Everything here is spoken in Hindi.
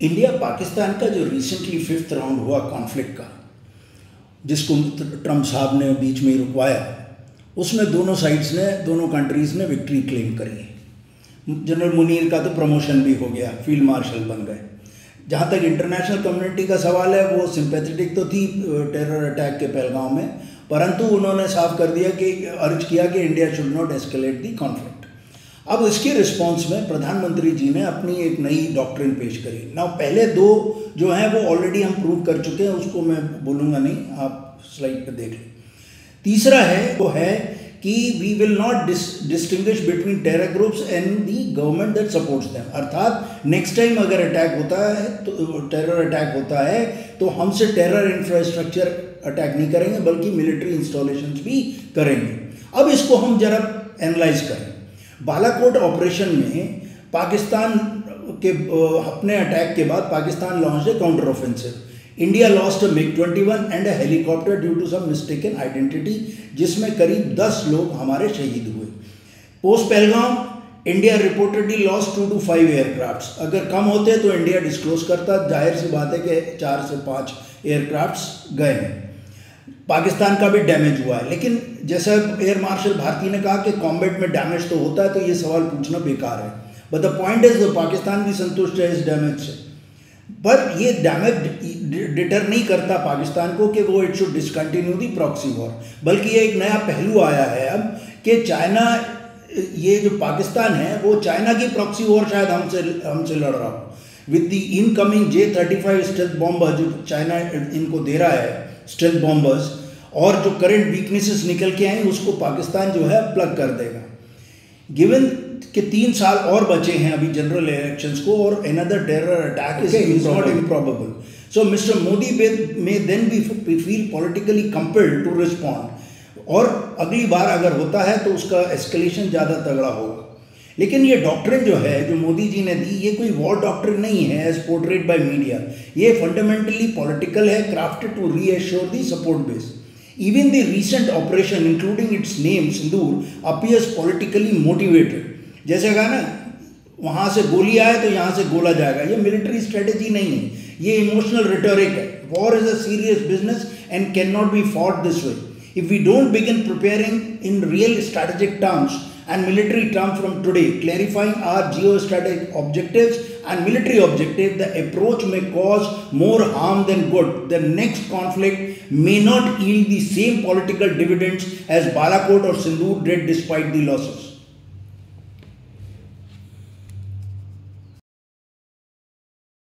इंडिया पाकिस्तान का जो रिसेंटली 5th राउंड हुआ कॉन्फ्लिक्ट का, जिसको ट्रम्प साहब ने बीच में ही रुकवाया, उसमें दोनों कंट्रीज़ ने विक्ट्री क्लेम करी है। जनरल मुनीर का तो प्रमोशन भी हो गया, फील्ड मार्शल बन गए। जहाँ तक इंटरनेशनल कम्युनिटी का सवाल है, वो सिंपैथेटिक तो थी टेरर अटैक के पहलगांव में, परंतु उन्होंने साफ कर दिया कि अर्ज किया कि India should not escalate the conflict. अब इसके रिस्पांस में प्रधानमंत्री जी ने अपनी एक नई डॉक्ट्रिन पेश करी। ना पहले दो जो हैं वो ऑलरेडी हम प्रूव कर चुके हैं, उसको मैं बोलूँगा नहीं, आप स्लाइड पे देख लें। तीसरा है वो है कि we will not distinguish between terror groups and the government that supports them. अर्थात नेक्स्ट टाइम अगर अटैक होता है तो टेरर अटैक होता है तो हमसे टेरर इंफ्रास्ट्रक्चर अटैक नहीं करेंगे, बल्कि मिलिट्री इंस्टॉलेशंस भी करेंगे। अब इसको हम जरा एनालाइज करें। बालाकोट ऑपरेशन में पाकिस्तान के अपने अटैक के बाद Pakistan launch a counter offensive. India lost a MiG-21 and a helicopter due to some mistaken identity, जिसमें करीब 10 लोग हमारे शहीद हुए। Post Pahalgam India reportedly lost 2 to 5 aircrafts. अगर कम होते तो इंडिया डिस्क्लोज करता, जाहिर सी बात है कि 4 से 5 एयरक्राफ्ट्स गए हैं। पाकिस्तान का भी डैमेज हुआ है, लेकिन जैसा एयर मार्शल भारती ने कहा कि कॉम्बैट में डैमेज तो होता है, तो ये सवाल पूछना बेकार है। But the point is Pakistan भी संतुष्ट है इस डैमेज से, पर ये डैमेज डिटर नहीं करता पाकिस्तान को कि वो it should discontinue the proxy war. बल्कि ये एक नया पहलू आया है अब कि चाइना, ये जो पाकिस्तान है वो चाइना की प्रॉक्सी वॉर शायद हमसे लड़ रहा हो with the incoming J-35 stealth bomber जो चाइना इनको दे रहा है, स्टेल्थ बॉम्बर्स, और जो करंट वीकनेसेस निकल के आए उसको पाकिस्तान जो है प्लग कर देगा। गिवन कि 3 साल और बचे हैं अभी जनरल इलेक्शंस को, और another terror attack is not improbable, so mister Modi may then be feel politically compelled to respond, और अगली बार अगर होता है तो उसका एस्केलेशन ज़्यादा तगड़ा होगा। लेकिन ये डॉक्ट्रिन जो है जो मोदी जी ने दी, ये कोई वॉर डॉक्ट्रिन नहीं है एज पोर्ट्रेट बाय मीडिया। ये फंडामेंटली पॉलिटिकल है, crafted to reassure the support base. Even the recent operation, including its name Sindoor, appears politically motivated. जैसे कहा ना, वहाँ से गोली आए तो यहाँ से गोला जाएगा, ये मिलिट्री स्ट्रेटेजी नहीं है, ये इमोशनल रिटोरिक है। War is a serious business and can not be fought this way. If we don't begin preparing in real strategic terms and military terms from today, clarifying our geostrategic objectives and military objectives, the approach may cause more harm than good. The next conflict may not yield the same political dividends as Balakot or Sindoor did despite the losses.